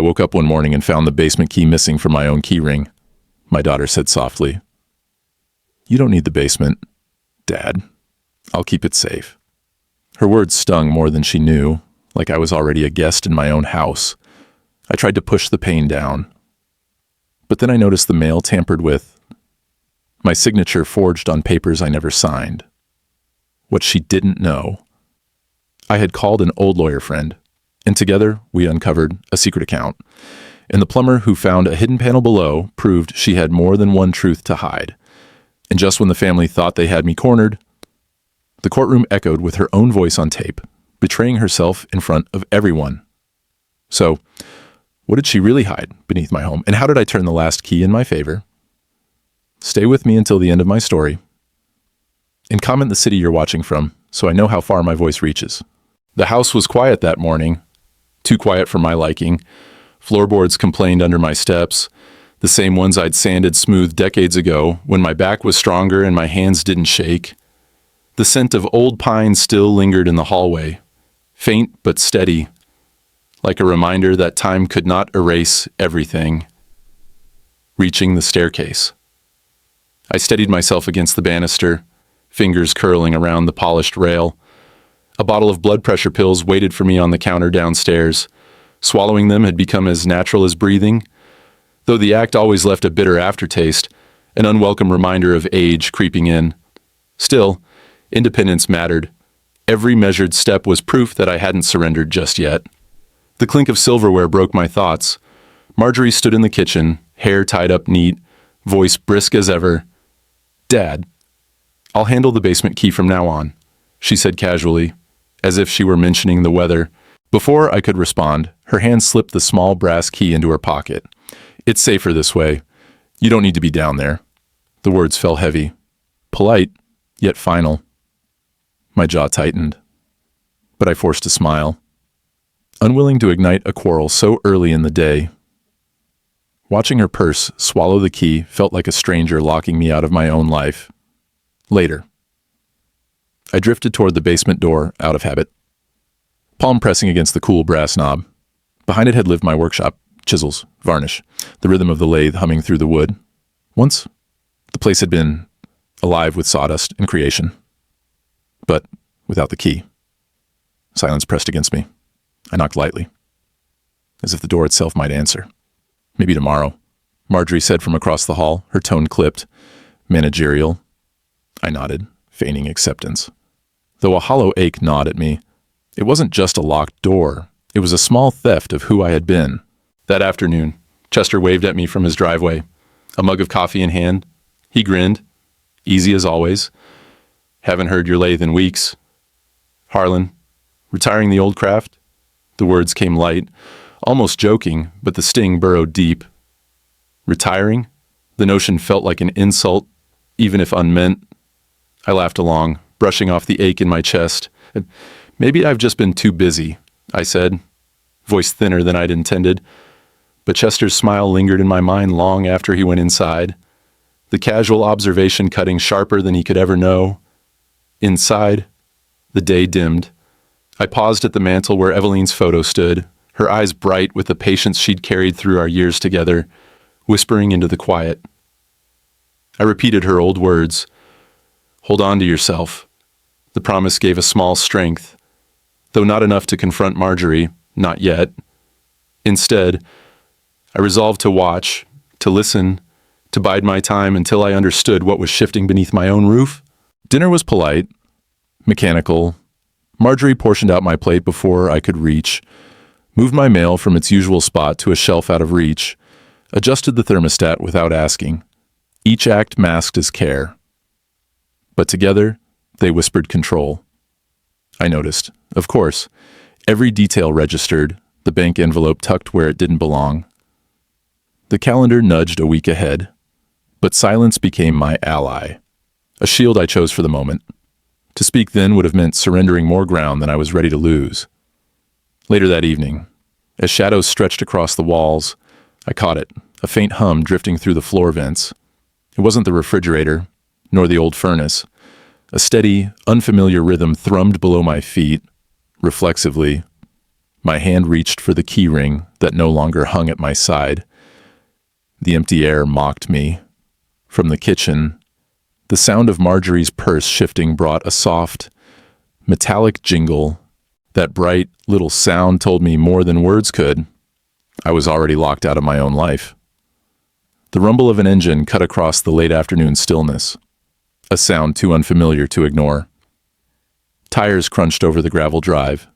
woke up one morning and found the basement key missing from my own key ring. My daughter said softly, "You don't need the basement, Dad. I'll keep it safe." Her words stung more than she knew, like I was already a guest in my own house. I tried to push the pain down. But then I noticed the mail tampered with, my signature forged on papers I never signed. What she didn't know, I had called an old lawyer friend, and together we uncovered a secret account. And the plumber who found a hidden panel below proved she had more than one truth to hide. And just when the family thought they had me cornered, the courtroom echoed with her own voice on tape, betraying herself in front of everyone. So, what did she really hide beneath my home, and how did I turn the last key in my favor? Stay with me until the end of my story, and comment the city you're watching from so I know how far my voice reaches. The house was quiet that morning, too quiet for my liking. Floorboards complained under my steps, the same ones I'd sanded smooth decades ago when my back was stronger and my hands didn't shake. The scent of old pine still lingered in the hallway, faint but steady, like a reminder that time could not erase everything. Reaching the staircase, I steadied myself against the banister, fingers curling around the polished rail. A bottle of blood pressure pills waited for me on the counter downstairs. Swallowing them had become as natural as breathing, though the act always left a bitter aftertaste, an unwelcome reminder of age creeping in. Still, independence mattered. Every measured step was proof that I hadn't surrendered just yet. The clink of silverware broke my thoughts. Marjorie stood in the kitchen, hair tied up neat, voice brisk as ever. "Dad, I'll handle the basement key from now on," she said casually, as if she were mentioning the weather. Before I could respond, her hand slipped the small brass key into her pocket. "It's safer this way. You don't need to be down there." The words fell heavy, polite, yet final. My jaw tightened, but I forced a smile, unwilling to ignite a quarrel so early in the day. Watching her purse swallow the key felt like a stranger locking me out of my own life. Later, I drifted toward the basement door out of habit, palm pressing against the cool brass knob. Behind it had lived my workshop, chisels, varnish, the rhythm of the lathe humming through the wood. Once, the place had been alive with sawdust and creation. But without the key. Silence pressed against me. I knocked lightly, as if the door itself might answer. "Maybe tomorrow," Marjorie said from across the hall, her tone clipped, managerial. I nodded, feigning acceptance, though a hollow ache gnawed at me. It wasn't just a locked door. It was a small theft of who I had been. That afternoon, Chester waved at me from his driveway, a mug of coffee in hand. He grinned, easy as always. "Haven't heard your lathe in weeks. Harlan, retiring the old craft?" The words came light, almost joking, but the sting burrowed deep. Retiring? The notion felt like an insult, even if unmeant. I laughed along, brushing off the ache in my chest. "Maybe I've just been too busy," I said, voice thinner than I'd intended. But Chester's smile lingered in my mind long after he went inside, the casual observation cutting sharper than he could ever know. Inside, the day dimmed. I paused at the mantel where Eveline's photo stood, her eyes bright with the patience she'd carried through our years together, whispering into the quiet. I repeated her old words. "Hold on to yourself." The promise gave a small strength, though not enough to confront Marjorie, not yet. Instead, I resolved to watch, to listen, to bide my time until I understood what was shifting beneath my own roof. Dinner was polite, mechanical. Marjorie portioned out my plate before I could reach, moved my mail from its usual spot to a shelf out of reach, adjusted the thermostat without asking. Each act masked as care. But together, they whispered control. I noticed, of course, every detail registered, the bank envelope tucked where it didn't belong. The calendar nudged a week ahead, but silence became my ally, a shield I chose for the moment. To speak then would have meant surrendering more ground than I was ready to lose. Later that evening, as shadows stretched across the walls, I caught it, a faint hum drifting through the floor vents. It wasn't the refrigerator, nor the old furnace. A steady, unfamiliar rhythm thrummed below my feet, reflexively. My hand reached for the key ring that no longer hung at my side. The empty air mocked me. From the kitchen, the sound of Marjorie's purse shifting brought a soft, metallic jingle. That bright little sound told me more than words could. I was already locked out of my own life. The rumble of an engine cut across the late afternoon stillness, a sound too unfamiliar to ignore. Tires crunched over the gravel drive,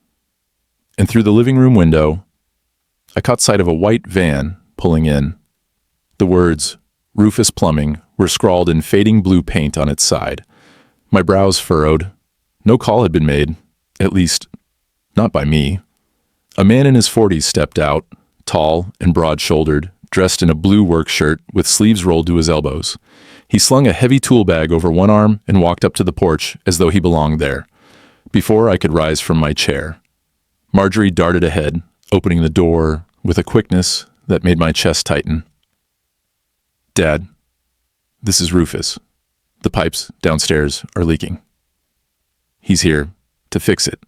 and through the living room window, I caught sight of a white van pulling in. The words, Rufus Plumbing, were scrawled in fading blue paint on its side. My brows furrowed. No call had been made, at least, not by me. A man in his 40s stepped out, tall and broad-shouldered, dressed in a blue work shirt with sleeves rolled to his elbows. He slung a heavy tool bag over one arm and walked up to the porch as though he belonged there. Before I could rise from my chair, Marjorie darted ahead, opening the door with a quickness that made my chest tighten. Dad, this is Rufus. The pipes downstairs are leaking. He's here to fix it.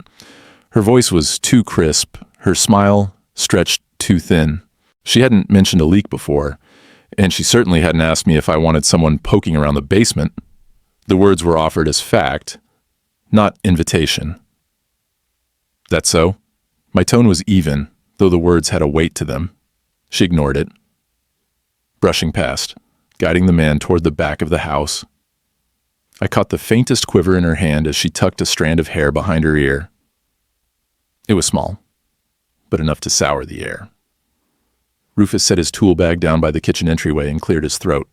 Her voice was too crisp, her smile stretched too thin. She hadn't mentioned a leak before, and she certainly hadn't asked me if I wanted someone poking around the basement. The words were offered as fact, not invitation. That so? My tone was even, though the words had a weight to them. She ignored it, brushing past, guiding the man toward the back of the house. I caught the faintest quiver in her hand as she tucked a strand of hair behind her ear. It was small, but enough to sour the air. Rufus set his tool bag down by the kitchen entryway and cleared his throat.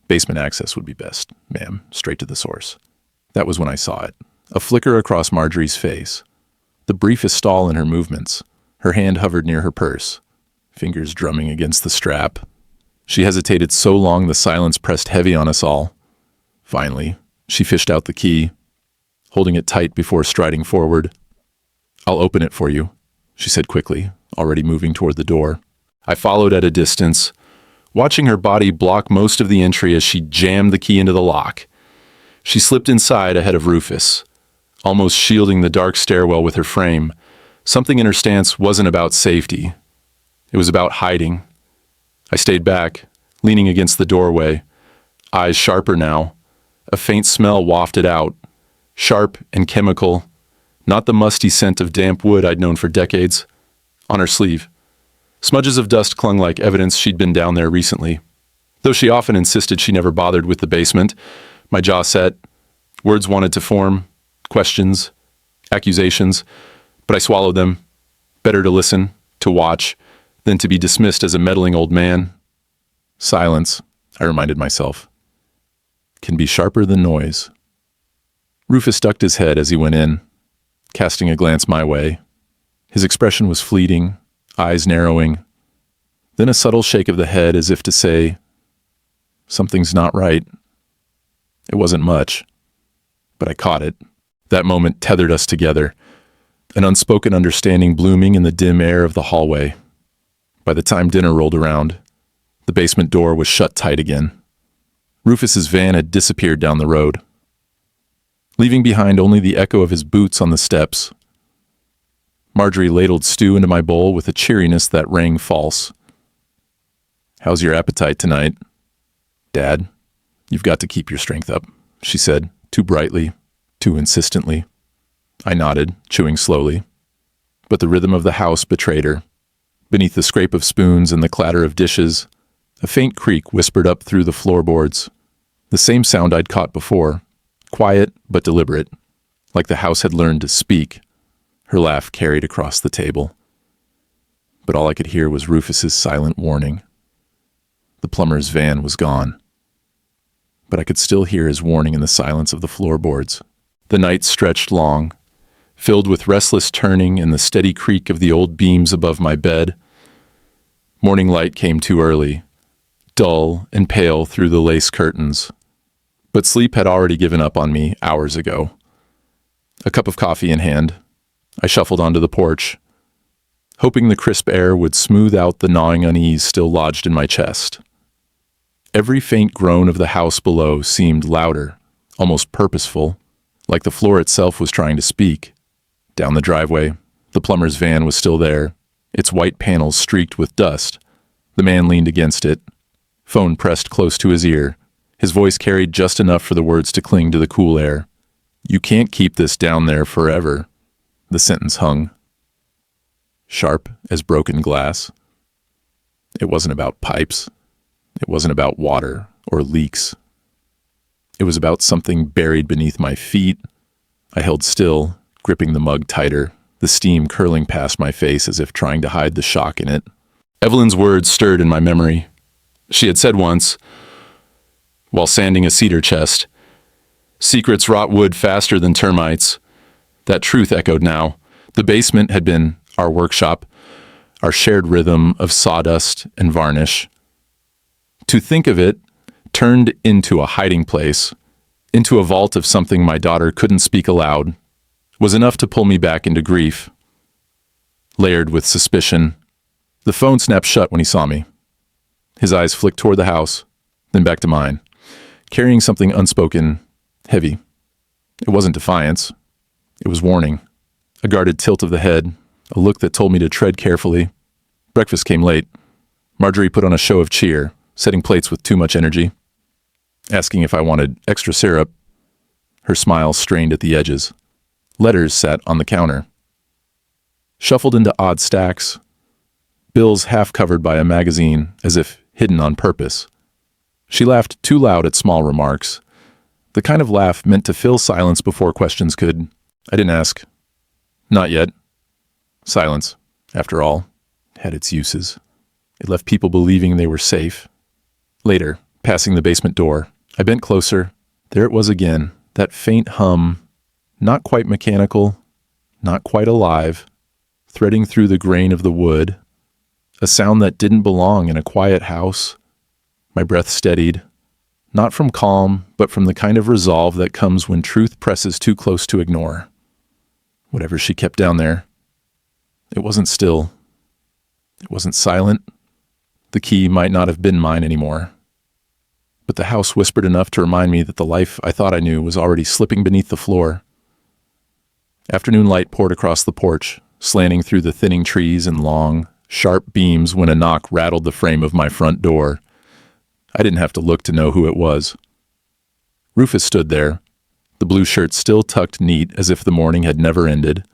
Basement access would be best, ma'am, straight to the source. That was when I saw it, a flicker across Marjorie's face, the briefest stall in her movements. Her hand hovered near her purse, fingers drumming against the strap. She hesitated so long the silence pressed heavy on us all. Finally, she fished out the key, holding it tight before striding forward. I'll open it for you, she said quickly, already moving toward the door. I followed at a distance, watching her body block most of the entry as she jammed the key into the lock. She slipped inside ahead of Rufus, almost shielding the dark stairwell with her frame. Something in her stance wasn't about safety. It was about hiding. I stayed back, leaning against the doorway, eyes sharper now. A faint smell wafted out, sharp and chemical, not the musty scent of damp wood I'd known for decades. On her sleeve, smudges of dust clung like evidence she'd been down there recently. Though she often insisted she never bothered with the basement, my jaw set. Words wanted to form, questions, accusations, but I swallowed them. Better to listen, to watch, than to be dismissed as a meddling old man. Silence, I reminded myself, can be sharper than noise. Rufus ducked his head as he went in, casting a glance my way. His expression was fleeting, eyes narrowing, then a subtle shake of the head as if to say, something's not right. It wasn't much, but I caught it. That moment tethered us together, an unspoken understanding blooming in the dim air of the hallway. By the time dinner rolled around, the basement door was shut tight again. Rufus's van had disappeared down the road, leaving behind only the echo of his boots on the steps. Marjorie ladled stew into my bowl with a cheeriness that rang false. How's your appetite tonight? Dad, you've got to keep your strength up, she said, too brightly, too insistently. I nodded, chewing slowly, but the rhythm of the house betrayed her. Beneath the scrape of spoons and the clatter of dishes, a faint creak whispered up through the floorboards. The same sound I'd caught before, quiet but deliberate, like the house had learned to speak. Her laugh carried across the table. But all I could hear was Rufus's silent warning. The plumber's van was gone, but I could still hear his warning in the silence of the floorboards. The night stretched long, filled with restless turning and the steady creak of the old beams above my bed. Morning light came too early, dull and pale through the lace curtains. But sleep had already given up on me hours ago. A cup of coffee in hand, I shuffled onto the porch, hoping the crisp air would smooth out the gnawing unease still lodged in my chest. Every faint groan of the house below seemed louder, almost purposeful, like the floor itself was trying to speak. Down the driveway, The plumber's van was still there, its white panels streaked with dust. The man leaned against it, phone pressed close to his ear. His voice carried just enough for the words to cling to the cool air. "You can't keep this down there forever." The sentence hung, sharp as broken glass. It wasn't about pipes. It wasn't about water or leaks. It was about something buried beneath my feet. I held still, gripping the mug tighter, the steam curling past my face as if trying to hide the shock in it. Evelyn's words stirred in my memory. She had said once, while sanding a cedar chest, "Secrets rot wood faster than termites." That truth echoed now. The basement had been our workshop, our shared rhythm of sawdust and varnish. To think of it turned into a hiding place, into a vault of something my daughter couldn't speak aloud, was enough to pull me back into grief. Layered with suspicion, the phone snapped shut when he saw me. His eyes flicked toward the house, then back to mine, carrying something unspoken, heavy. It wasn't defiance. It was warning. A guarded tilt of the head, a look that told me to tread carefully. Breakfast came late. Marjorie put on a show of cheer, setting plates with too much energy, asking if I wanted extra syrup. Her smile strained at the edges. Letters sat on the counter, shuffled into odd stacks, bills half covered by a magazine, as if hidden on purpose. She laughed too loud at small remarks, the kind of laugh meant to fill silence before questions could. I didn't ask. Not yet. Silence, after all, had its uses. It left people believing they were safe. Later, passing the basement door, I bent closer. There it was again, that faint hum, not quite mechanical, not quite alive, threading through the grain of the wood, a sound that didn't belong in a quiet house. My breath steadied, not from calm, but from the kind of resolve that comes when truth presses too close to ignore. Whatever she kept down there, it wasn't still. It wasn't silent. The key might not have been mine anymore. But the house whispered enough to remind me that the life I thought I knew was already slipping beneath the floor. Afternoon light poured across the porch, slanting through the thinning trees and long, sharp beams when a knock rattled the frame of my front door. I didn't have to look to know who it was. Rufus stood there, the blue shirt still tucked neat as if the morning had never ended,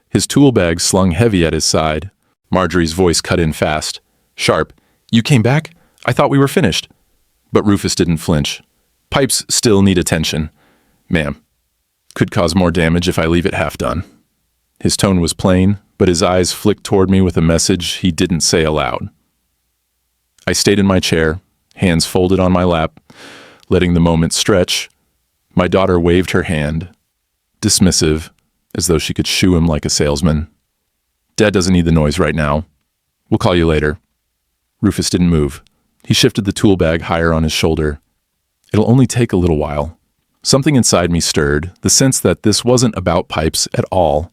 his tool bag slung heavy at his side. Marjorie's voice cut in fast, sharp. "You came back? I thought we were finished." But Rufus didn't flinch. "Pipes still need attention, ma'am. Could cause more damage if I leave it half done." His tone was plain, but his eyes flicked toward me with a message he didn't say aloud. I stayed in my chair, hands folded on my lap, letting the moment stretch. My daughter waved her hand, dismissive, as though she could shoo him like a salesman. "Dad doesn't need the noise right now. We'll call you later." Rufus didn't move. He shifted the tool bag higher on his shoulder. "It'll only take a little while." Something inside me stirred, the sense that this wasn't about pipes at all.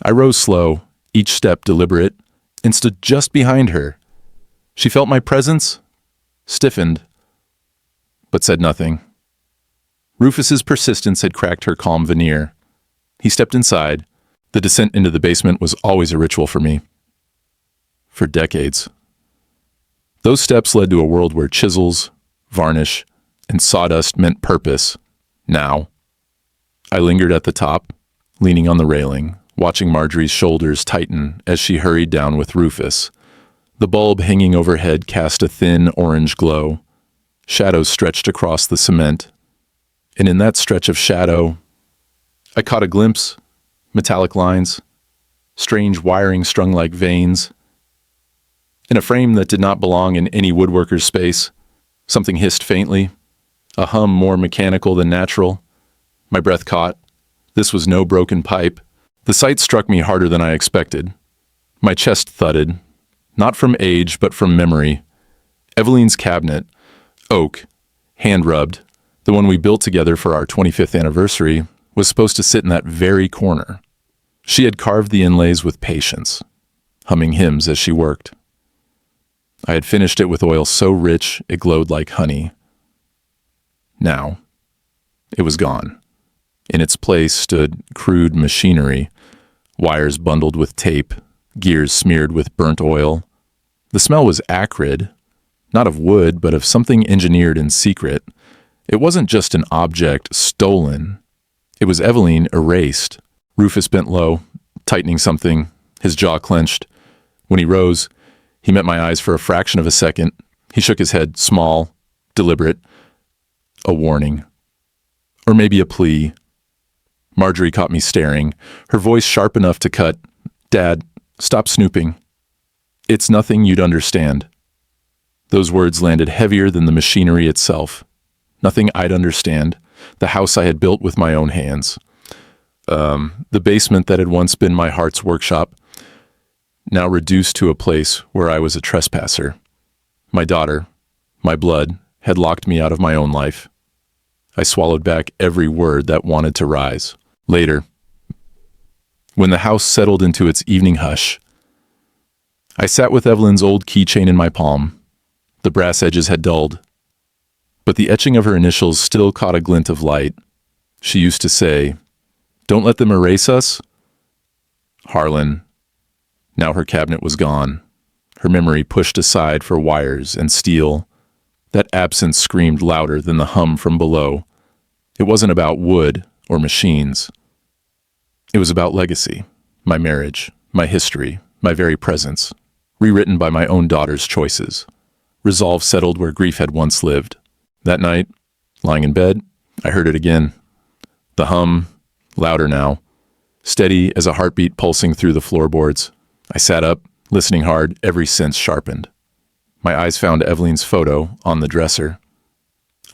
I rose slow, each step deliberate, and stood just behind her. She felt my presence, stiffened, but said nothing. Rufus's persistence had cracked her calm veneer. He stepped inside. The descent into the basement was always a ritual for me. For decades. Those steps led to a world where chisels, varnish, and sawdust meant purpose. Now, I lingered at the top, leaning on the railing, watching Marjorie's shoulders tighten as she hurried down with Rufus. The bulb hanging overhead cast a thin orange glow. Shadows stretched across the cement. And in that stretch of shadow, I caught a glimpse, metallic lines, strange wiring strung like veins. In a frame that did not belong in any woodworker's space, something hissed faintly, a hum more mechanical than natural. My breath caught. This was no broken pipe. The sight struck me harder than I expected. My chest thudded, not from age but from memory. Evelyn's cabinet, oak, hand-rubbed, the one we built together for our 25th anniversary, was supposed to sit in that very corner. She had carved the inlays with patience, humming hymns as she worked. I had finished it with oil so rich it glowed like honey. Now, it was gone. In its place stood crude machinery, wires bundled with tape, gears smeared with burnt oil. The smell was acrid, not of wood, but of something engineered in secret. It wasn't just an object stolen. It was Eveline erased. Rufus bent low, tightening something, his jaw clenched. When he rose, he met my eyes for a fraction of a second. He shook his head, small, deliberate. A warning. Or maybe a plea. Marjorie caught me staring, her voice sharp enough to cut. "Dad, stop snooping. It's nothing you'd understand." Those words landed heavier than the machinery itself. Nothing I'd understand. The house I had built with my own hands. The basement that had once been my heart's workshop, now reduced to a place where I was a trespasser. My daughter, my blood, had locked me out of my own life. I swallowed back every word that wanted to rise. Later, when the house settled into its evening hush, I sat with Eveline's old keychain in my palm. The brass edges had dulled, but the etching of her initials still caught a glint of light. She used to say, "Don't let them erase us." Harlan. Now her cabinet was gone, her memory pushed aside for wires and steel. That absence screamed louder than the hum from below. It wasn't about wood or machines. It was about legacy, my marriage, my history, my very presence, rewritten by my own daughter's choices. Resolve settled where grief had once lived. That night, lying in bed, I heard it again. The hum, louder now, steady as a heartbeat pulsing through the floorboards. I sat up, listening hard, every sense sharpened. My eyes found Eveline's photo on the dresser.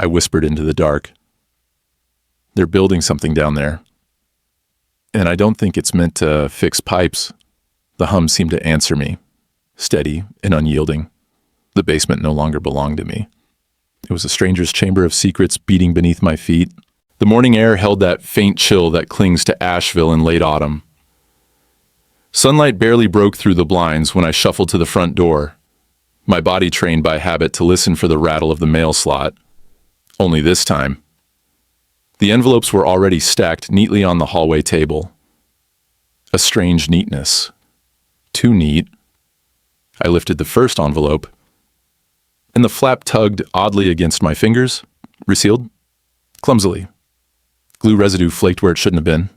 I whispered into the dark. "They're building something down there. And I don't think it's meant to fix pipes." The hum seemed to answer me, steady and unyielding. The basement no longer belonged to me. It was a stranger's chamber of secrets beating beneath my feet. The morning air held that faint chill that clings to Asheville in late autumn. Sunlight barely broke through the blinds when I shuffled to the front door, my body trained by habit to listen for the rattle of the mail slot. Only this time, the envelopes were already stacked neatly on the hallway table. A strange neatness. Too neat. I lifted the first envelope, and the flap tugged oddly against my fingers, resealed, clumsily. Glue residue flaked where it shouldn't have been.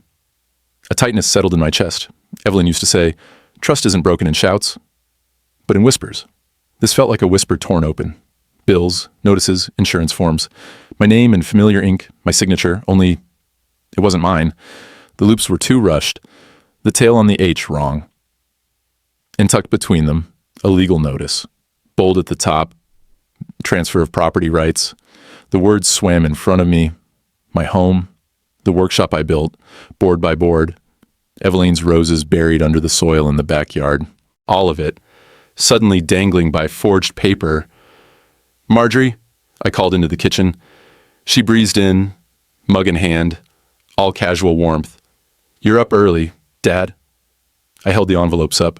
A tightness settled in my chest. Eveline used to say, "Trust isn't broken in shouts, but in whispers." This felt like a whisper torn open. Bills, notices, insurance forms. My name in familiar ink, my signature, only it wasn't mine. The loops were too rushed, the tail on the H wrong. And tucked between them, a legal notice. Bold at the top, transfer of property rights. The words swam in front of me. My home, the workshop I built, board by board. Eveline's roses buried under the soil in the backyard. All of it, suddenly dangling by forged paper. "Marjorie," I called into the kitchen. She breezed in, mug in hand, all casual warmth. "You're up early, Dad." I held the envelopes up.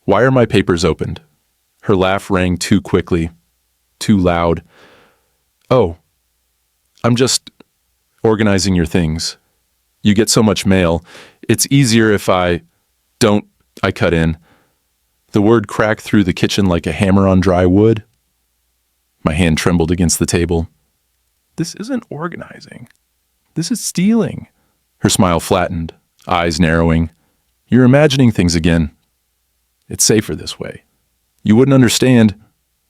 "Why are my papers opened?" Her laugh rang too quickly, too loud. "Oh, I'm just organizing your things. You get so much mail. It's easier if I don't," I cut in. The word cracked through the kitchen like a hammer on dry wood. My hand trembled against the table. "This isn't organizing. This is stealing." Her smile flattened, eyes narrowing. "You're imagining things again. It's safer this way. You wouldn't understand."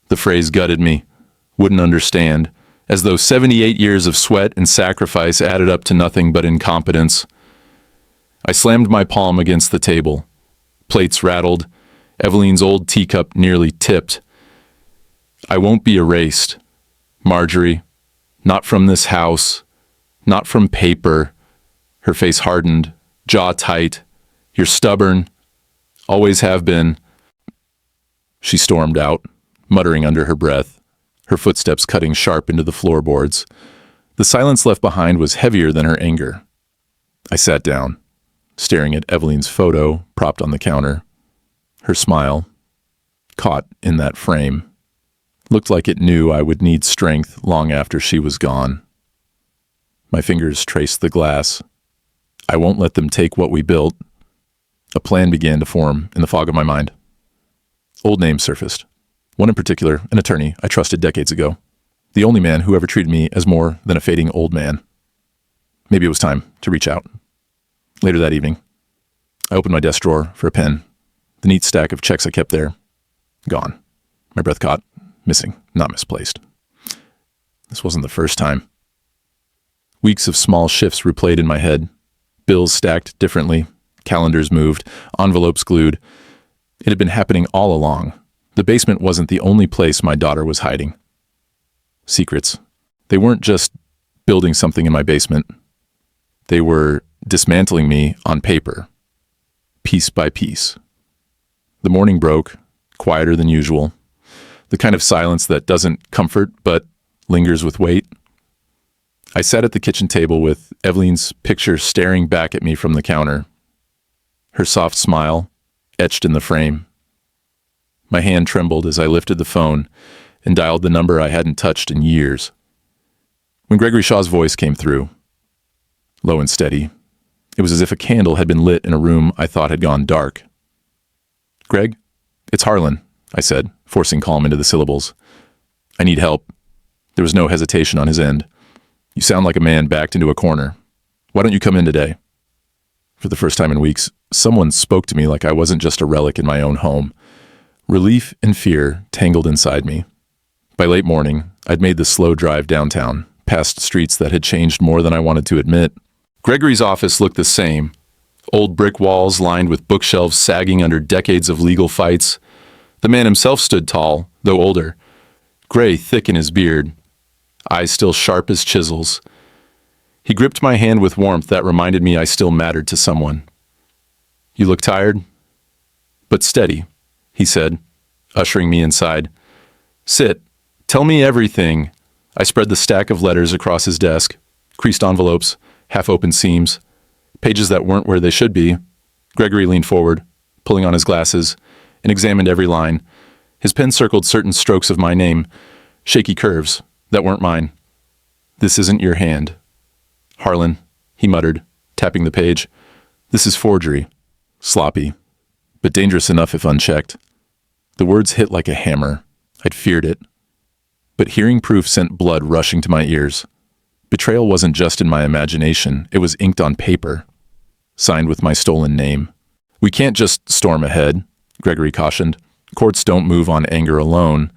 The phrase gutted me. Wouldn't understand. As though 78 years of sweat and sacrifice added up to nothing but incompetence. I slammed my palm against the table. Plates rattled. Eveline's old teacup nearly tipped. "I won't be erased, Marjorie. Not from this house. Not from paper." Her face hardened, jaw tight. "You're stubborn. Always have been." She stormed out, muttering under her breath, her footsteps cutting sharp into the floorboards. The silence left behind was heavier than her anger. I sat down, staring at Eveline's photo propped on the counter. Her smile, caught in that frame, looked like it knew I would need strength long after she was gone. My fingers traced the glass. "I won't let them take what we built. A plan began to form in the fog of my mind. Old names surfaced. One in particular, an attorney I trusted decades ago. The only man who ever treated me as more than a fading old man. Maybe it was time to reach out. Later that evening, I opened my desk drawer for a pen. The neat stack of checks I kept there, gone. My breath caught, missing, not misplaced. This wasn't the first time. Weeks of small shifts replayed in my head. Bills stacked differently, calendars moved, envelopes glued. It had been happening all along. The basement wasn't the only place my daughter was hiding. Secrets. They weren't just building something in my basement. They were dismantling me on paper, piece by piece. The morning broke, quieter than usual. The kind of silence that doesn't comfort but lingers with weight. I sat at the kitchen table with Eveline's picture staring back at me from the counter. Her soft smile etched in the frame. My hand trembled as I lifted the phone and dialed the number I hadn't touched in years. When Gregory Shaw's voice came through, low and steady, it was as if a candle had been lit in a room I thought had gone dark. "Greg, it's Harlan," I said, forcing calm into the syllables. "I need help." There was no hesitation on his end. "You sound like a man backed into a corner. Why don't you come in today?" For the first time in weeks, someone spoke to me like I wasn't just a relic in my own home. Relief and fear tangled inside me. By late morning, I'd made the slow drive downtown, past streets that had changed more than I wanted to admit. Gregory's office looked the same. Old brick walls lined with bookshelves sagging under decades of legal fights. The man himself stood tall, though older, gray thick in his beard, eyes still sharp as chisels. He gripped my hand with warmth that reminded me I still mattered to someone. "You look tired, but steady," he said, ushering me inside. "Sit. Tell me everything." I spread the stack of letters across his desk, creased envelopes, half-open seams, pages that weren't where they should be. Gregory leaned forward, pulling on his glasses, and examined every line. His pen circled certain strokes of my name, shaky curves that weren't mine. "This isn't your hand, Harlan," he muttered, tapping the page. "This is forgery. Sloppy, but dangerous enough if unchecked." The words hit like a hammer. I'd feared it. But hearing proof sent blood rushing to my ears. Betrayal wasn't just in my imagination, it was inked on paper, signed with my stolen name. "We can't just storm ahead," Gregory cautioned. "Courts don't move on anger alone.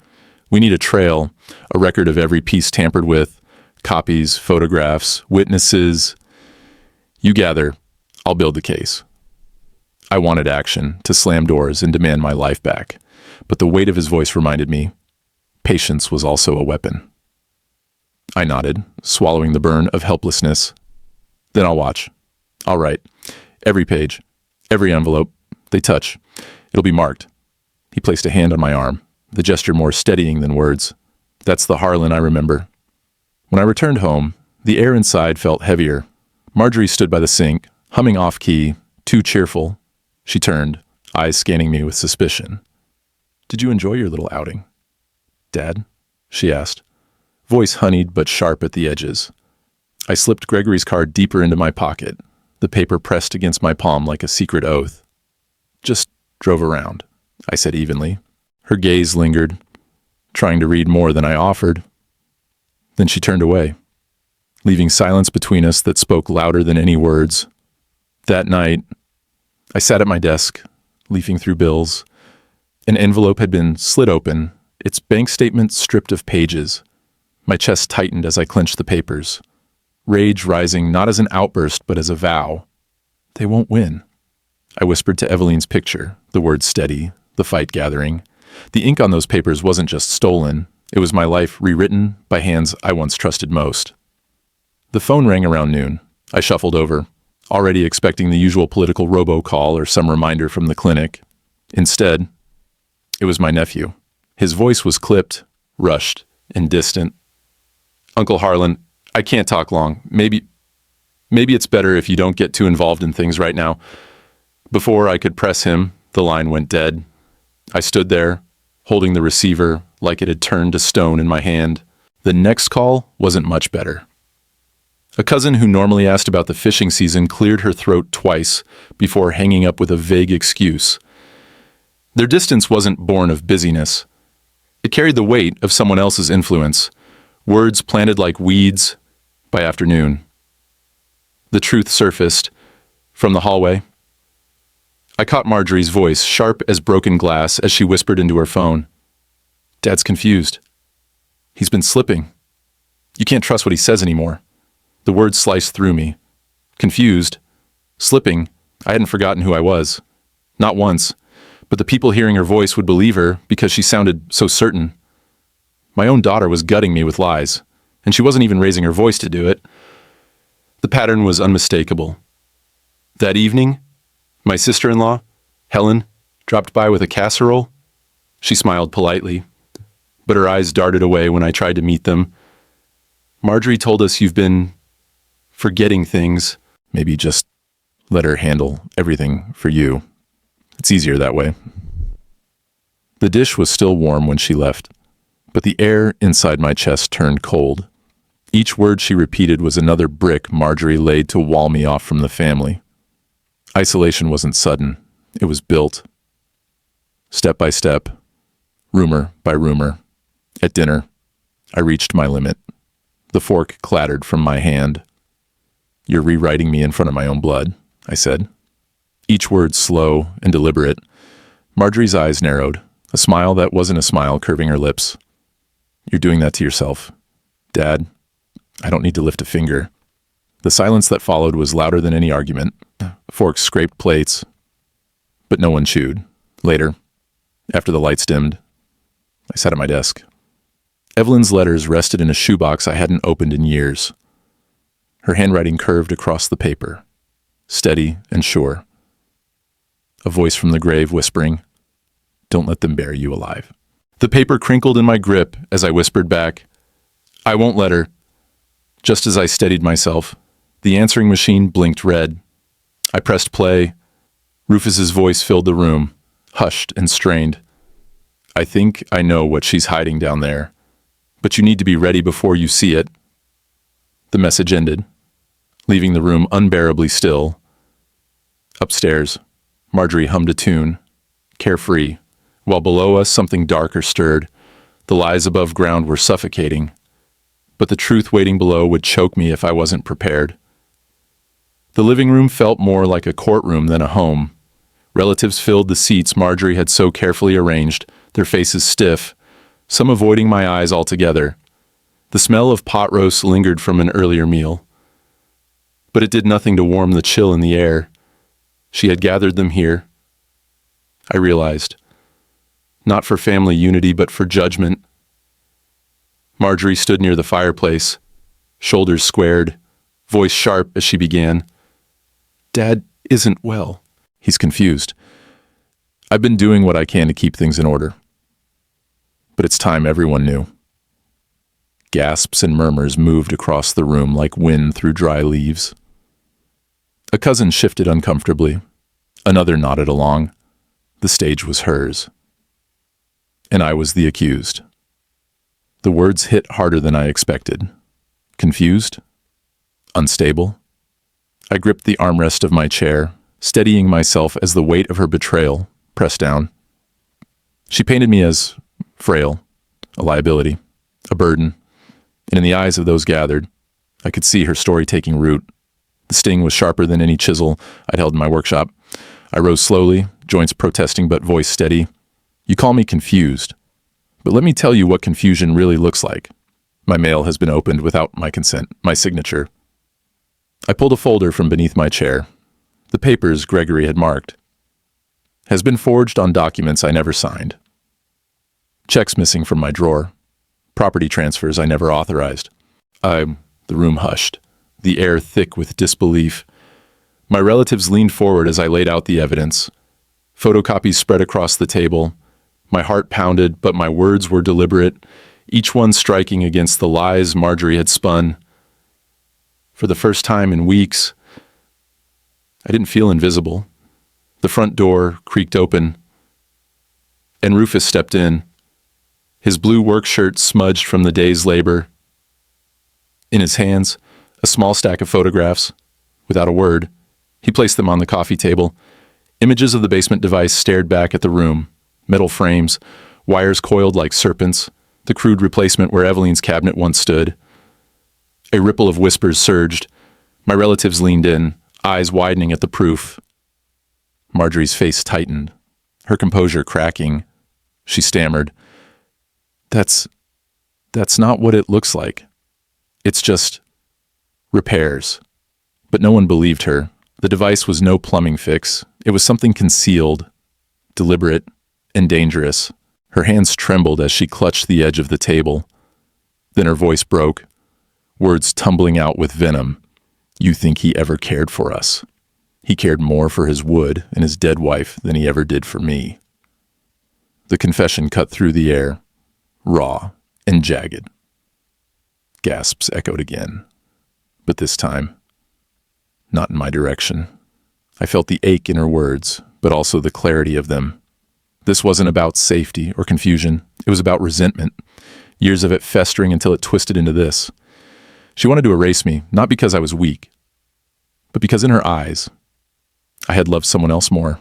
We need a trail, a record of every piece tampered with, copies, photographs, witnesses. You gather, I'll build the case." I wanted action, to slam doors and demand my life back, but the weight of his voice reminded me, patience was also a weapon. I nodded, swallowing the burn of helplessness. "Then I'll watch. I'll write. Every page, every envelope, they touch. It'll be marked." He placed a hand on my arm, the gesture more steadying than words. That's the Harlan I remember. When I returned home, the air inside felt heavier. Marjorie stood by the sink, humming off-key, too cheerful. She turned, eyes scanning me with suspicion. "Did you enjoy your little outing, Dad?" she asked, voice honeyed but sharp at the edges. I slipped Gregory's card deeper into my pocket, the paper pressed against my palm like a secret oath. "Just drove around," I said evenly. Her gaze lingered, trying to read more than I offered. Then she turned away, leaving silence between us that spoke louder than any words. That night, I sat at my desk, leafing through bills. An envelope had been slit open, its bank statement stripped of pages. My chest tightened as I clenched the papers, rage rising not as an outburst but as a vow. "They won't win." I whispered to Eveline's picture, the words steady, the fight gathering. The ink on those papers wasn't just stolen, it was my life rewritten by hands I once trusted most. The phone rang around noon. I shuffled over, already expecting the usual political robocall or some reminder from the clinic. Instead, it was my nephew. His voice was clipped, rushed, and distant. "Uncle Harlan, I can't talk long. Maybe it's better if you don't get too involved in things right now." Before I could press him, the line went dead. I stood there, holding the receiver like it had turned to stone in my hand. The next call wasn't much better. A cousin who normally asked about the fishing season cleared her throat twice before hanging up with a vague excuse. Their distance wasn't born of busyness. It carried the weight of someone else's influence, words planted like weeds by afternoon. The truth surfaced from the hallway. I caught Marjorie's voice, sharp as broken glass, as she whispered into her phone. Dad's confused. He's been slipping. You can't trust what he says anymore. The words sliced through me. Confused. Slipping. I hadn't forgotten who I was. Not once. But the people hearing her voice would believe her because she sounded so certain. My own daughter was gutting me with lies, and she wasn't even raising her voice to do it. The pattern was unmistakable. That evening, my sister-in-law, Helen, dropped by with a casserole. She smiled politely, but her eyes darted away when I tried to meet them. Marjorie told us you've been forgetting things. Maybe just let her handle everything for you. It's easier that way. The dish was still warm when she left, but the air inside my chest turned cold. Each word she repeated was another brick Marjorie laid to wall me off from the family. Isolation wasn't sudden. It was built. Step by step, rumor by rumor. At dinner, I reached my limit. The fork clattered from my hand. You're rewriting me in front of my own blood, I said. Each word slow and deliberate. Marjorie's eyes narrowed, a smile that wasn't a smile curving her lips. You're doing that to yourself. Dad, I don't need to lift a finger. The silence that followed was louder than any argument. Forks scraped plates, but no one chewed. Later, after the lights dimmed, I sat at my desk. Evelyn's letters rested in a shoebox I hadn't opened in years. Her handwriting curved across the paper, steady and sure. A voice from the grave whispering, "Don't let them bury you alive." The paper crinkled in my grip as I whispered back, "I won't let her." Just as I steadied myself, the answering machine blinked red. I pressed play. Rufus's voice filled the room, hushed and strained. "I think I know what she's hiding down there, but you need to be ready before you see it." The message ended, leaving the room unbearably still. Upstairs, Marjorie hummed a tune, carefree, while below us something darker stirred. The lies above ground were suffocating, but the truth waiting below would choke me if I wasn't prepared. The living room felt more like a courtroom than a home. Relatives filled the seats Marjorie had so carefully arranged, their faces stiff, some avoiding my eyes altogether. The smell of pot roast lingered from an earlier meal, but it did nothing to warm the chill in the air. She had gathered them here, I realized, not for family unity but for judgment. Marjorie stood near the fireplace, shoulders squared, voice sharp as she began. "Dad isn't well." He's confused. I've been doing what I can to keep things in order. But it's time everyone knew. Gasps and murmurs moved across the room like wind through dry leaves. A cousin shifted uncomfortably. Another nodded along. The stage was hers. And I was the accused. The words hit harder than I expected. Confused? Unstable? I gripped the armrest of my chair, steadying myself as the weight of her betrayal pressed down. She painted me as frail, a liability, a burden, and in the eyes of those gathered, I could see her story taking root. The sting was sharper than any chisel I'd held in my workshop. I rose slowly, joints protesting but voice steady. You call me confused, but let me tell you what confusion really looks like. My mail has been opened without my consent, my signature. I pulled a folder from beneath my chair. The papers Gregory had marked. Has been forged on documents I never signed. Checks missing from my drawer. Property transfers I never authorized. The room hushed, the air thick with disbelief. My relatives leaned forward as I laid out the evidence. Photocopies spread across the table. My heart pounded, but my words were deliberate, each one striking against the lies Marjorie had spun. For the first time in weeks, I didn't feel invisible. The front door creaked open, and Rufus stepped in, his blue work shirt smudged from the day's labor. In his hands, A small stack of photographs. Without a word, he placed them on the coffee table. Images of the basement device stared back at the room. Metal frames, wires coiled like serpents, the crude replacement where Eveline's cabinet once stood. A ripple of whispers surged. My relatives leaned in, eyes widening at the proof. Marjorie's face tightened, her composure cracking. She stammered, That's not what it looks like. It's just repairs." But no one believed her. The device was no plumbing fix. It was something concealed, deliberate, and dangerous. Her hands trembled as she clutched the edge of the table. Then her voice broke, words tumbling out with venom. "You think he ever cared for us? He cared more for his wood and his dead wife than he ever did for me." The confession cut through the air, raw and jagged. Gasps echoed again, but this time, not in my direction. I felt the ache in her words, but also the clarity of them. This wasn't about safety or confusion. It was about resentment, years of it festering until it twisted into this. She wanted to erase me, not because I was weak, but because in her eyes, I had loved someone else more.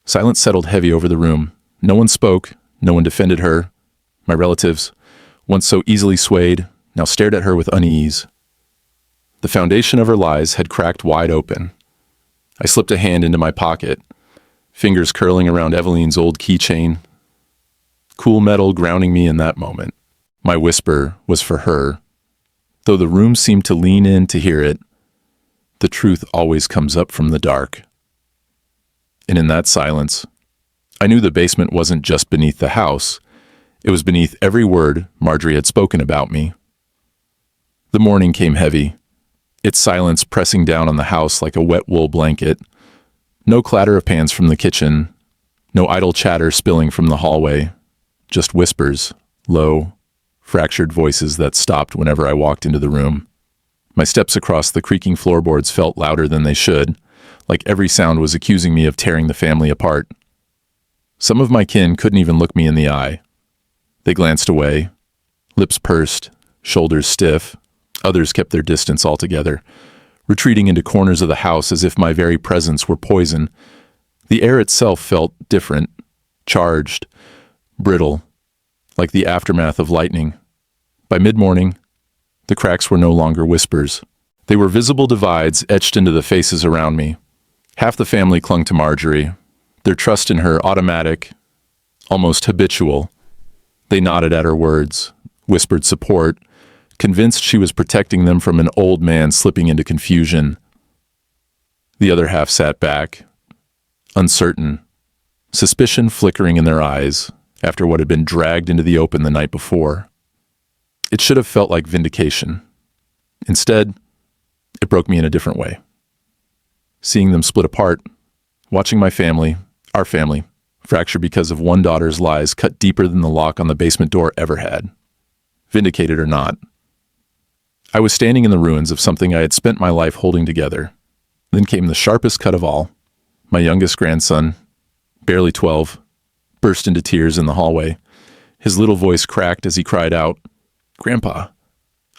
Silence settled heavy over the room. No one spoke, no one defended her. My relatives, once so easily swayed, now stared at her with unease. The foundation of her lies had cracked wide open. I slipped a hand into my pocket, fingers curling around Eveline's old keychain. Cool metal grounding me in that moment. My whisper was for her. Though the room seemed to lean in to hear it, the truth always comes up from the dark. And in that silence, I knew the basement wasn't just beneath the house. It was beneath every word Marjorie had spoken about me. The morning came heavy, its silence pressing down on the house like a wet wool blanket. No clatter of pans from the kitchen, no idle chatter spilling from the hallway, just whispers, low, fractured voices that stopped whenever I walked into the room. My steps across the creaking floorboards felt louder than they should, like every sound was accusing me of tearing the family apart. Some of my kin couldn't even look me in the eye. They glanced away, lips pursed, shoulders stiff. Others kept their distance altogether, retreating into corners of the house as if my very presence were poison. The air itself felt different, charged, brittle, like the aftermath of lightning. By mid-morning, the cracks were no longer whispers. They were visible divides etched into the faces around me. Half the family clung to Marjorie, their trust in her automatic, almost habitual. They nodded at her words, whispered support, convinced she was protecting them from an old man slipping into confusion. The other half sat back, uncertain, suspicion flickering in their eyes after what had been dragged into the open the night before. It should have felt like vindication. Instead, it broke me in a different way. Seeing them split apart, watching my family, our family, fracture because of one daughter's lies cut deeper than the lock on the basement door ever had. Vindicated or not, I was standing in the ruins of something I had spent my life holding together. Then came the sharpest cut of all. My youngest grandson, barely 12, burst into tears in the hallway. His little voice cracked as he cried out, "Grandpa,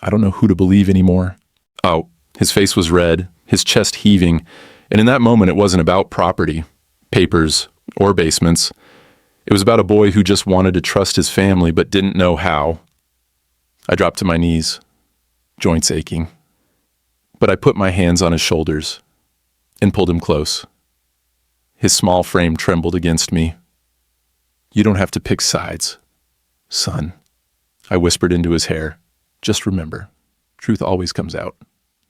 I don't know who to believe anymore." Oh, his face was red, his chest heaving, and in that moment it wasn't about property, papers, or basements. It was about a boy who just wanted to trust his family but didn't know how. I dropped to my knees, joints aching. But I put my hands on his shoulders and pulled him close. His small frame trembled against me. "You don't have to pick sides, son," I whispered into his hair. "Just remember, truth always comes out,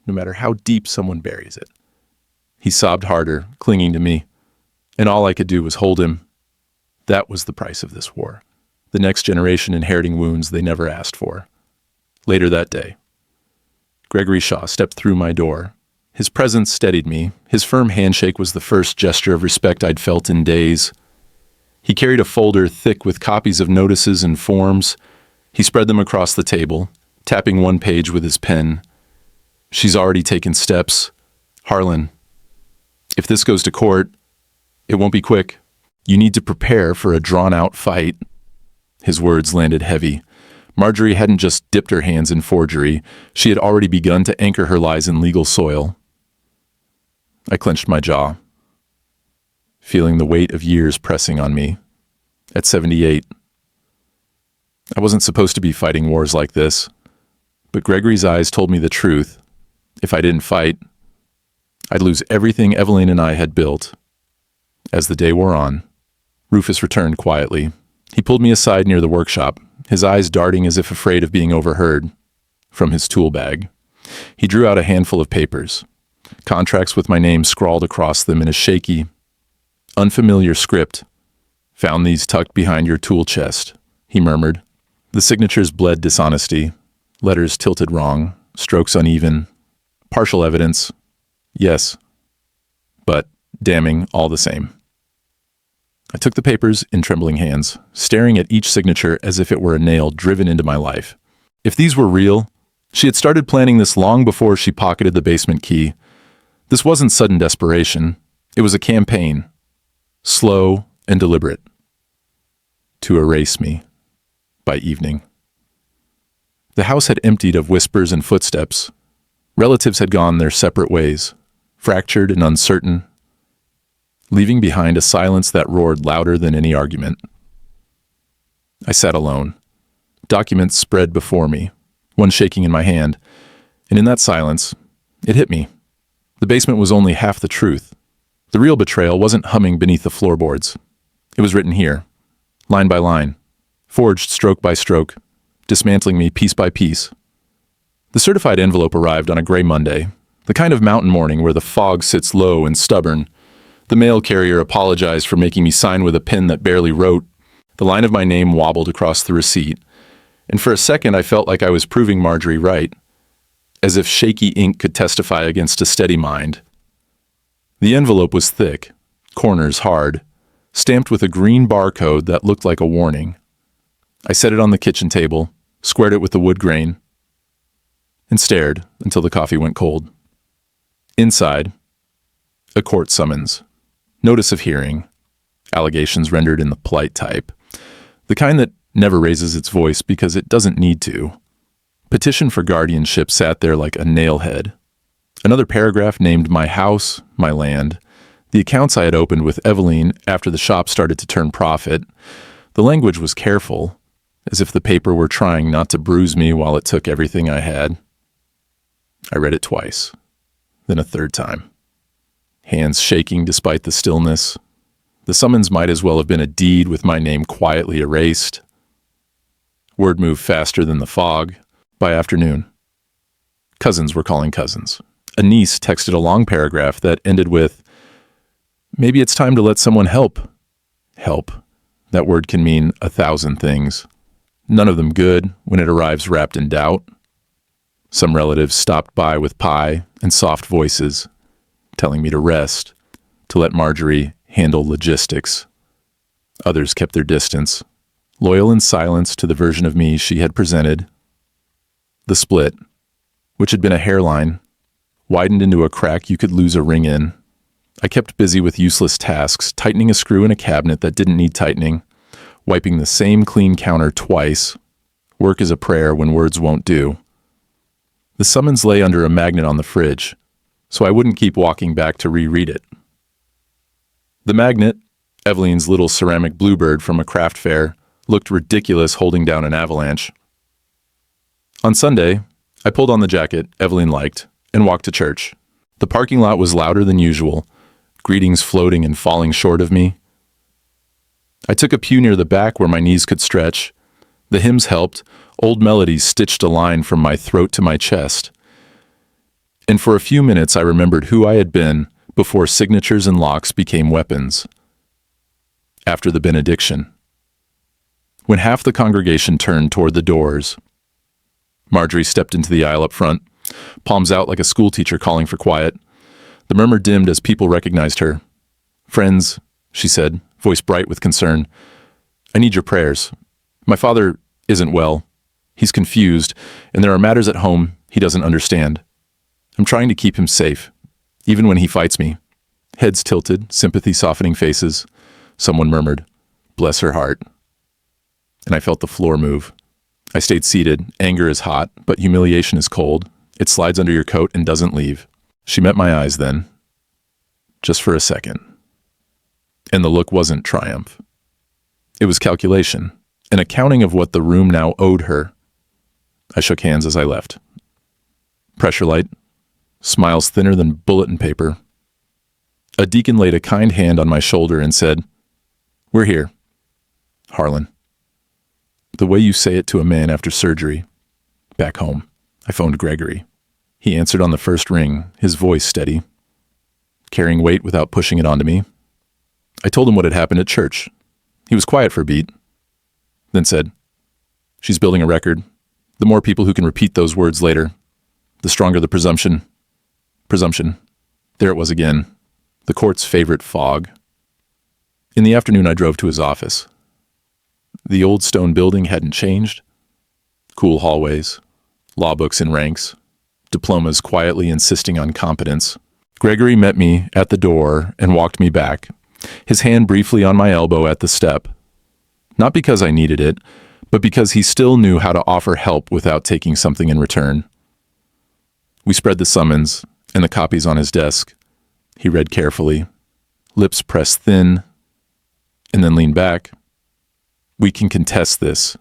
no matter how deep someone buries it." He sobbed harder, clinging to me, and all I could do was hold him. That was the price of this war. The next generation inheriting wounds they never asked for. Later that day, Gregory Shaw stepped through my door. His presence steadied me. His firm handshake was the first gesture of respect I'd felt in days. He carried a folder thick with copies of notices and forms. He spread them across the table, tapping one page with his pen. "She's already taken steps. Harlan, if this goes to court, it won't be quick. You need to prepare for a drawn-out fight." His words landed heavy. Marjorie hadn't just dipped her hands in forgery. She had already begun to anchor her lies in legal soil. I clenched my jaw, feeling the weight of years pressing on me. At 78, I wasn't supposed to be fighting wars like this, but Gregory's eyes told me the truth. If I didn't fight, I'd lose everything Evelyn and I had built. As the day wore on, Rufus returned quietly. He pulled me aside near the workshop, his eyes darting as if afraid of being overheard. From his tool bag, he drew out a handful of papers, contracts with my name scrawled across them in a shaky, unfamiliar script. "Found these tucked behind your tool chest," he murmured. The signatures bled dishonesty, letters tilted wrong, strokes uneven, partial evidence, yes, but damning all the same. I took the papers in trembling hands, staring at each signature as if it were a nail driven into my life. If these were real, she had started planning this long before she pocketed the basement key. This wasn't sudden desperation. It was a campaign, slow and deliberate, to erase me by evening. The house had emptied of whispers and footsteps. Relatives had gone their separate ways, fractured and uncertain, leaving behind a silence that roared louder than any argument. I sat alone, documents spread before me, one shaking in my hand, and in that silence, it hit me. The basement was only half the truth. The real betrayal wasn't humming beneath the floorboards. It was written here, line by line, forged stroke by stroke, dismantling me piece by piece. The certified envelope arrived on a gray Monday, the kind of mountain morning where the fog sits low and stubborn. The mail carrier apologized for making me sign with a pen that barely wrote. The line of my name wobbled across the receipt, and for a second I felt like I was proving Marjorie right, as if shaky ink could testify against a steady mind. The envelope was thick, corners hard, stamped with a green barcode that looked like a warning. I set it on the kitchen table, squared it with the wood grain, and stared until the coffee went cold. Inside, a court summons. Notice of hearing. Allegations rendered in the polite type. The kind that never raises its voice because it doesn't need to. Petition for guardianship sat there like a nailhead. Another paragraph named my house, my land, the accounts I had opened with Evelyn after the shop started to turn profit. The language was careful, as if the paper were trying not to bruise me while it took everything I had. I read it twice, then a third time. Hands shaking despite the stillness. The summons might as well have been a deed with my name quietly erased. Word moved faster than the fog. By afternoon, cousins were calling cousins. A niece texted a long paragraph that ended with, "Maybe it's time to let someone help." Help. That word can mean 1,000 things. None of them good when it arrives wrapped in doubt. Some relatives stopped by with pie and soft voices, telling me to rest, to let Marjorie handle logistics. Others kept their distance, loyal in silence to the version of me she had presented. The split, which had been a hairline, widened into a crack you could lose a ring in. I kept busy with useless tasks, tightening a screw in a cabinet that didn't need tightening, wiping the same clean counter twice. Work is a prayer when words won't do. The summons lay under a magnet on the fridge, so I wouldn't keep walking back to reread it. The magnet, Evelyn's little ceramic bluebird from a craft fair, looked ridiculous holding down an avalanche. On Sunday, I pulled on the jacket Evelyn liked and walked to church. The parking lot was louder than usual, greetings floating and falling short of me. I took a pew near the back where my knees could stretch. The hymns helped. Old melodies stitched a line from my throat to my chest. And for a few minutes I remembered who I had been before signatures and locks became weapons. After the benediction, when half the congregation turned toward the doors, Marjorie stepped into the aisle up front, palms out like a schoolteacher calling for quiet. The murmur dimmed as people recognized her. "Friends," she said, voice bright with concern, "I need your prayers. My father isn't well. He's confused, and there are matters at home he doesn't understand. I'm trying to keep him safe, even when he fights me." Heads tilted, sympathy softening faces. Someone murmured, "Bless her heart." And I felt the floor move. I stayed seated. Anger is hot, but humiliation is cold. It slides under your coat and doesn't leave. She met my eyes then, just for a second. And the look wasn't triumph. It was calculation, an accounting of what the room now owed her. I shook hands as I left. Pressure light, smiles thinner than bulletin paper. A deacon laid a kind hand on my shoulder and said, "We're here, Harlan." The way you say it to a man after surgery. Back home, I phoned Gregory. He answered on the first ring, his voice steady, carrying weight without pushing it onto me. I told him what had happened at church. He was quiet for a beat, then said, "She's building a record. The more people who can repeat those words later, the stronger the presumption. Presumption." There it was again, the court's favorite fog. In the afternoon, I drove to his office. The old stone building hadn't changed. Cool hallways, law books in ranks, diplomas quietly insisting on competence. Gregory met me at the door and walked me back, his hand briefly on my elbow at the step. Not because I needed it, but because he still knew how to offer help without taking something in return. We spread the summons and the copies on his desk. He read carefully, lips pressed thin, and then leaned back. "We can contest this,"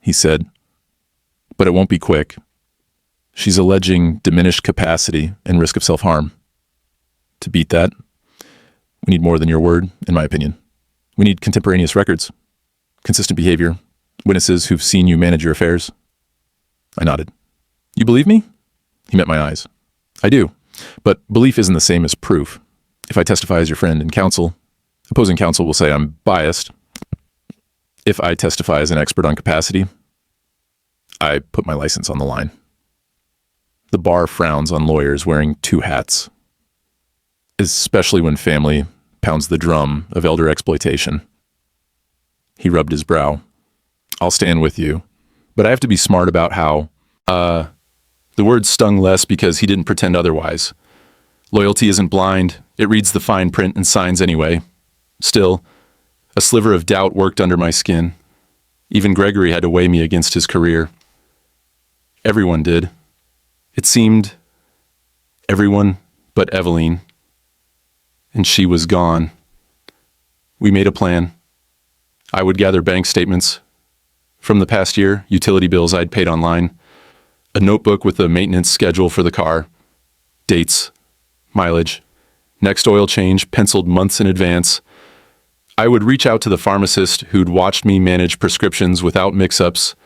he said, "but it won't be quick. She's alleging diminished capacity and risk of self-harm. To beat that, we need more than your word, in my opinion. We need contemporaneous records, consistent behavior, witnesses who've seen you manage your affairs." I nodded. "You believe me?" He met my eyes. "I do, but belief isn't the same as proof. If I testify as your friend and counsel, opposing counsel will say I'm biased. If I testify as an expert on capacity, I put my license on the line." The bar frowns on lawyers wearing two hats, especially when family pounds the drum of elder exploitation. He rubbed his brow. "I'll stand with you, but I have to be smart about how, The word stung less because he didn't pretend otherwise. Loyalty isn't blind. It reads the fine print and signs anyway. Still, a sliver of doubt worked under my skin. Even Gregory had to weigh me against his career. Everyone did. It seemed everyone but Eveline. And she was gone. We made a plan. I would gather bank statements from the past year, utility bills I'd paid online, a notebook with the maintenance schedule for the car, dates, mileage, next oil change penciled months in advance. I would reach out to the pharmacist who'd watched me manage prescriptions without mix-ups,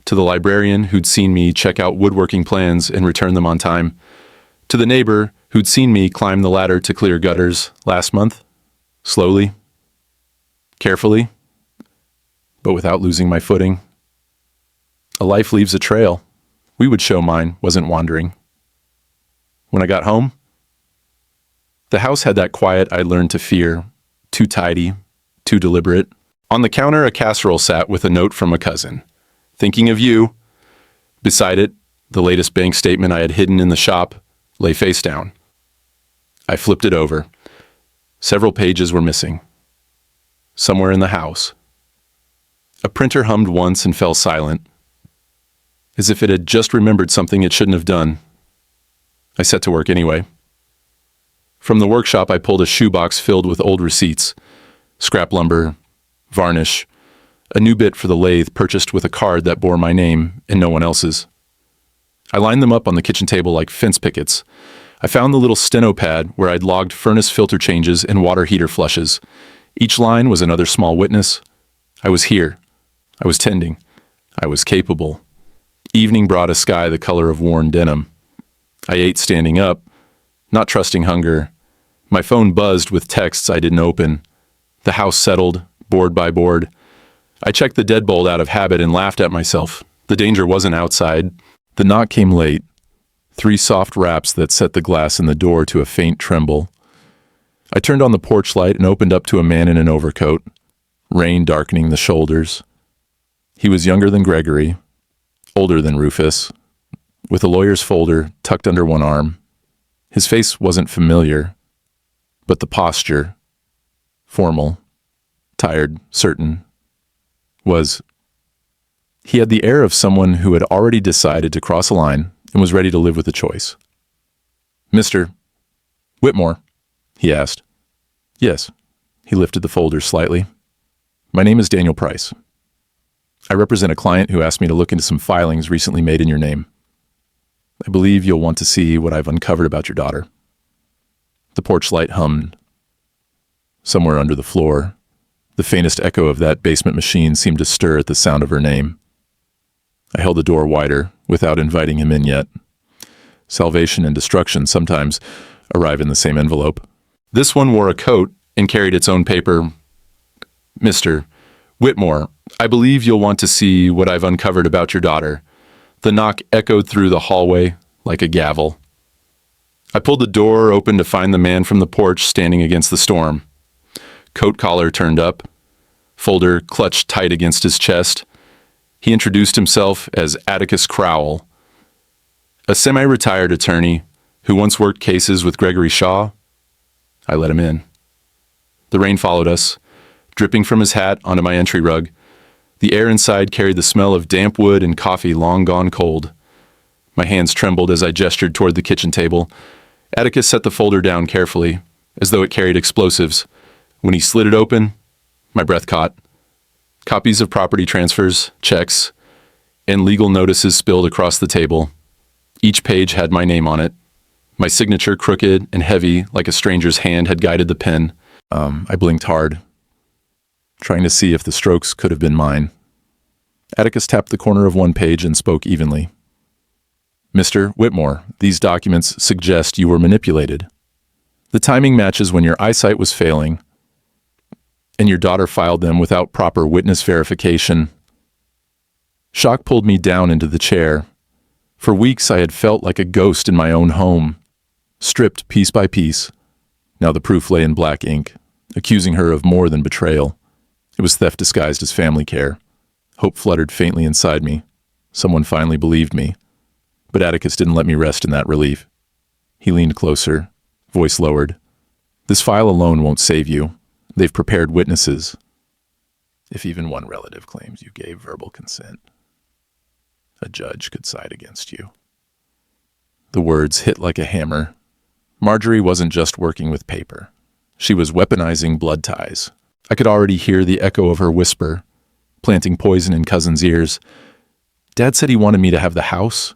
to the librarian who'd seen me check out woodworking plans and return them on time, to the neighbor who'd seen me climb the ladder to clear gutters last month, slowly, carefully, but without losing my footing. A life leaves a trail. We would show mine wasn't wandering. When I got home, the house had that quiet I learned to fear, too tidy, too deliberate. On the counter, a casserole sat with a note from a cousin. "Thinking of you." Beside it, the latest bank statement I had hidden in the shop lay face down. I flipped it over. Several pages were missing. Somewhere in the house. A printer hummed once and fell silent, as if it had just remembered something it shouldn't have done. I set to work anyway. From the workshop, I pulled a shoebox filled with old receipts, scrap lumber, varnish, a new bit for the lathe purchased with a card that bore my name and no one else's. I lined them up on the kitchen table like fence pickets. I found the little steno pad where I'd logged furnace filter changes and water heater flushes. Each line was another small witness. I was here. I was tending. I was capable. Evening brought a sky the color of worn denim. I ate standing up, not trusting hunger. My phone buzzed with texts I didn't open. The house settled, board by board. I checked the deadbolt out of habit and laughed at myself. The danger wasn't outside. The knock came late. 3 soft raps that set the glass in the door to a faint tremble. I turned on the porch light and opened up to a man in an overcoat, rain darkening the shoulders. He was younger than Gregory, older than Rufus, with a lawyer's folder tucked under one arm. His face wasn't familiar, but the posture, formal, tired, certain, was He had the air of someone who had already decided to cross a line and was ready to live with the choice. "Mr. Whitmore?" he asked. "Yes." He lifted the folder slightly. "My name is Daniel Price. I represent a client who asked me to look into some filings recently made in your name. I believe you'll want to see what I've uncovered about your daughter." The porch light hummed. Somewhere under the floor, the faintest echo of that basement machine seemed to stir at the sound of her name. I held the door wider, without inviting him in yet. Salvation and destruction sometimes arrive in the same envelope. This one wore a coat and carried its own paper. "Mr. Whitmore, I believe you'll want to see what I've uncovered about your daughter." The knock echoed through the hallway like a gavel. I pulled the door open to find the man from the porch standing against the storm. Coat collar turned up, folder clutched tight against his chest. He introduced himself as Atticus Crowell, a semi-retired attorney who once worked cases with Gregory Shaw. I let him in. The rain followed us, dripping from his hat onto my entry rug. The air inside carried the smell of damp wood and coffee long gone cold. My hands trembled as I gestured toward the kitchen table. Atticus set the folder down carefully, as though it carried explosives. When he slid it open, my breath caught. Copies of property transfers, checks, and legal notices spilled across the table. Each page had my name on it. My signature crooked and heavy like a stranger's hand had guided the pen. I blinked hard, trying to see if the strokes could have been mine. Atticus tapped the corner of one page and spoke evenly. "Mr. Whitmore, these documents suggest you were manipulated. The timing matches when your eyesight was failing, and your daughter filed them without proper witness verification." Shock pulled me down into the chair. For weeks I had felt like a ghost in my own home, stripped piece by piece. Now the proof lay in black ink, accusing her of more than betrayal. It was theft disguised as family care. Hope fluttered faintly inside me. Someone finally believed me. But Atticus didn't let me rest in that relief. He leaned closer, voice lowered. "This file alone won't save you. They've prepared witnesses. If even one relative claims you gave verbal consent, a judge could side against you." The words hit like a hammer. Marjorie wasn't just working with paper. She was weaponizing blood ties. I could already hear the echo of her whisper, planting poison in Cousin's ears. "Dad said he wanted me to have the house.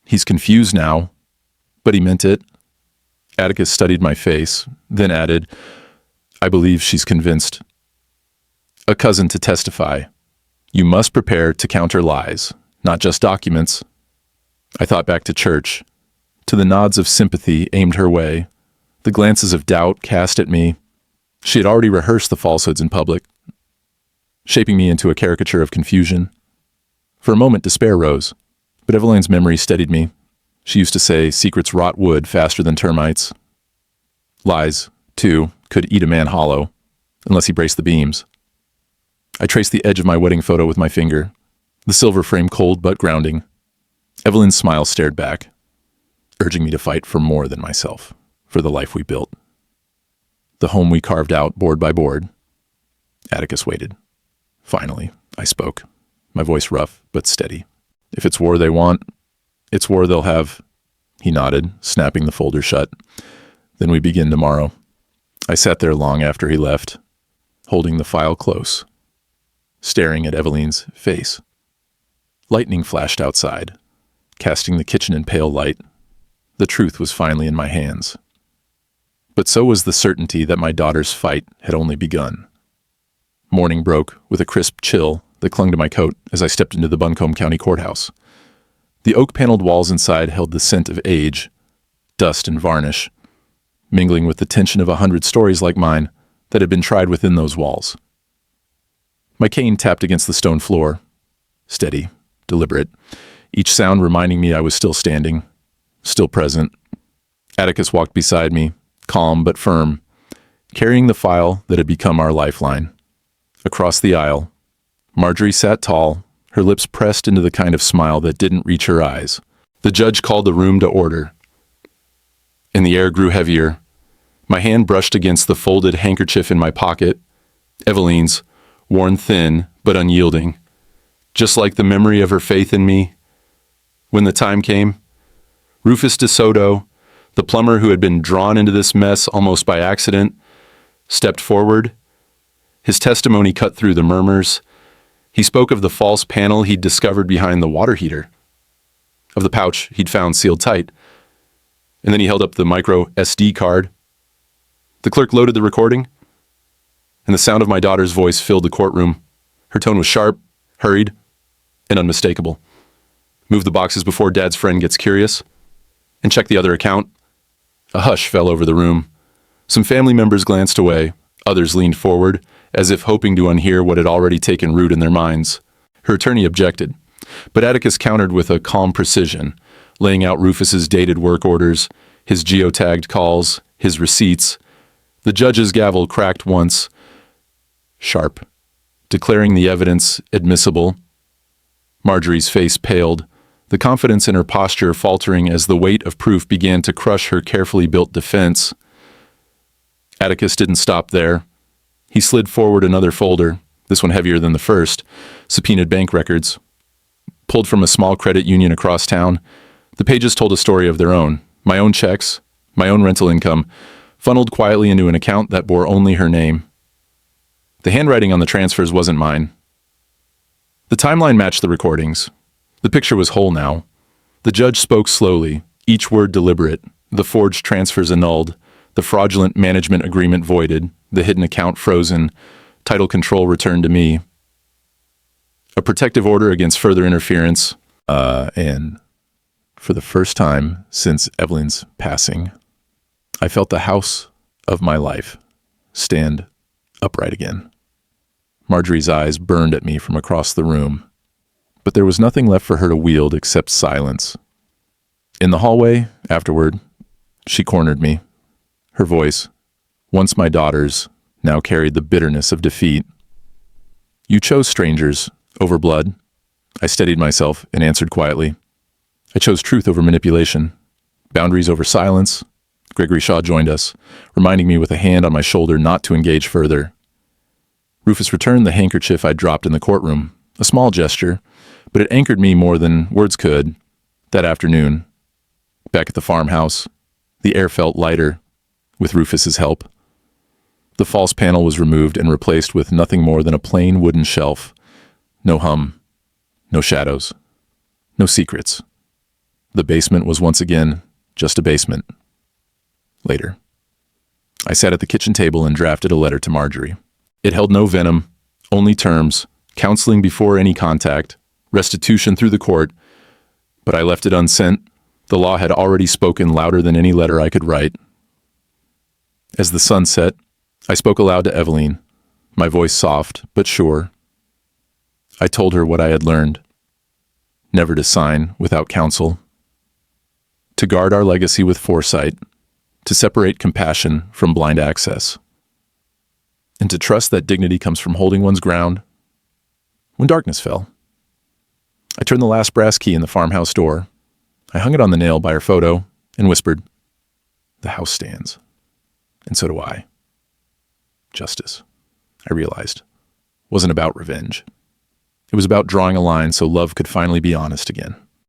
He's confused now, but he meant it." Atticus studied my face, then added, "I believe she's convinced a cousin to testify. You must prepare to counter lies, not just documents." I thought back to church, to the nods of sympathy aimed her way, the glances of doubt cast at me. She had already rehearsed the falsehoods in public, shaping me into a caricature of confusion. For a moment, despair rose, but Eveline's memory steadied me. She used to say secrets rot wood faster than termites. Lies, too, could eat a man hollow, unless he braced the beams. I traced the edge of my wedding photo with my finger, the silver frame cold but grounding. Eveline's smile stared back, urging me to fight for more than myself, for the life we built. The home we carved out board by board. Atticus waited. Finally, I spoke, my voice rough but steady. "If it's war they want, it's war they'll have." He nodded, snapping the folder shut. "Then we begin tomorrow." I sat there long after he left, holding the file close, staring at Eveline's face. Lightning flashed outside, casting the kitchen in pale light. The truth was finally in my hands. But so was the certainty that my daughter's fight had only begun. Morning broke with a crisp chill that clung to my coat as I stepped into the Buncombe County Courthouse. The oak-paneled walls inside held the scent of age, dust and varnish, mingling with the tension of 100 stories like mine that had been tried within those walls. My cane tapped against the stone floor, steady, deliberate, each sound reminding me I was still standing, still present. Atticus walked beside me, calm but firm, carrying the file that had become our lifeline. Across the aisle, Marjorie sat tall, her lips pressed into the kind of smile that didn't reach her eyes. The judge called the room to order, and the air grew heavier. My hand brushed against the folded handkerchief in my pocket, Eveline's, worn thin but unyielding. just like the memory of her faith in me. When the time came, Rufus DeSoto, the plumber who had been drawn into this mess almost by accident, stepped forward. His testimony cut through the murmurs. He spoke of the false panel he'd discovered behind the water heater, of the pouch he'd found sealed tight. And then he held up the micro SD card. The clerk loaded the recording, and the sound of my daughter's voice filled the courtroom. Her tone was sharp, hurried, and unmistakable. Move the boxes before Dad's friend gets curious, and check the other account. A hush fell over the room. Some family members glanced away. Others leaned forward, as if hoping to unhear what had already taken root in their minds. Her attorney objected, but Atticus countered with a calm precision, laying out Rufus's dated work orders, his geotagged calls, his receipts. The judge's gavel cracked once, sharp, declaring the evidence admissible. Marjorie's face paled, the confidence in her posture faltering as the weight of proof began to crush her carefully built defense. Atticus didn't stop there. He slid forward another folder, this one heavier than the first, subpoenaed bank records. Pulled from a small credit union across town, the pages told a story of their own. My own checks, my own rental income, funneled quietly into an account that bore only her name. The handwriting on the transfers wasn't mine. The timeline matched the recordings. The picture was whole now. The judge spoke slowly, each word deliberate, the forged transfers annulled, the fraudulent management agreement voided, the hidden account frozen, title control returned to me. A protective order against further interference, and for the first time since Evelyn's passing, I felt the house of my life stand upright again. Marjorie's eyes burned at me from across the room, but there was nothing left for her to wield except silence. In the hallway, afterward, she cornered me. Her voice, once my daughter's, now carried the bitterness of defeat. You chose strangers over blood. I steadied myself and answered quietly. I chose truth over manipulation, boundaries over silence. Gregory Shaw joined us, reminding me with a hand on my shoulder not to engage further. Rufus returned the handkerchief I'd dropped in the courtroom, a small gesture, but it anchored me more than words could. That afternoon, back at the farmhouse, the air felt lighter, with Rufus's help. The false panel was removed and replaced with nothing more than a plain wooden shelf. No hum, no shadows, no secrets. The basement was once again just a basement. Later, I sat at the kitchen table and drafted a letter to Marjorie. It held no venom, only terms, counseling before any contact, restitution through the court, but I left it unsent. The law had already spoken louder than any letter I could write. As the sun set, I spoke aloud to Evelyn, my voice soft but sure. I told her what I had learned, never to sign without counsel, to guard our legacy with foresight, to separate compassion from blind access, and to trust that dignity comes from holding one's ground when darkness fell. I turned the last brass key in the farmhouse door. I hung it on the nail by her photo and whispered, "The house stands, and so do I." Justice, I realized, wasn't about revenge. It was about drawing a line so love could finally be honest again.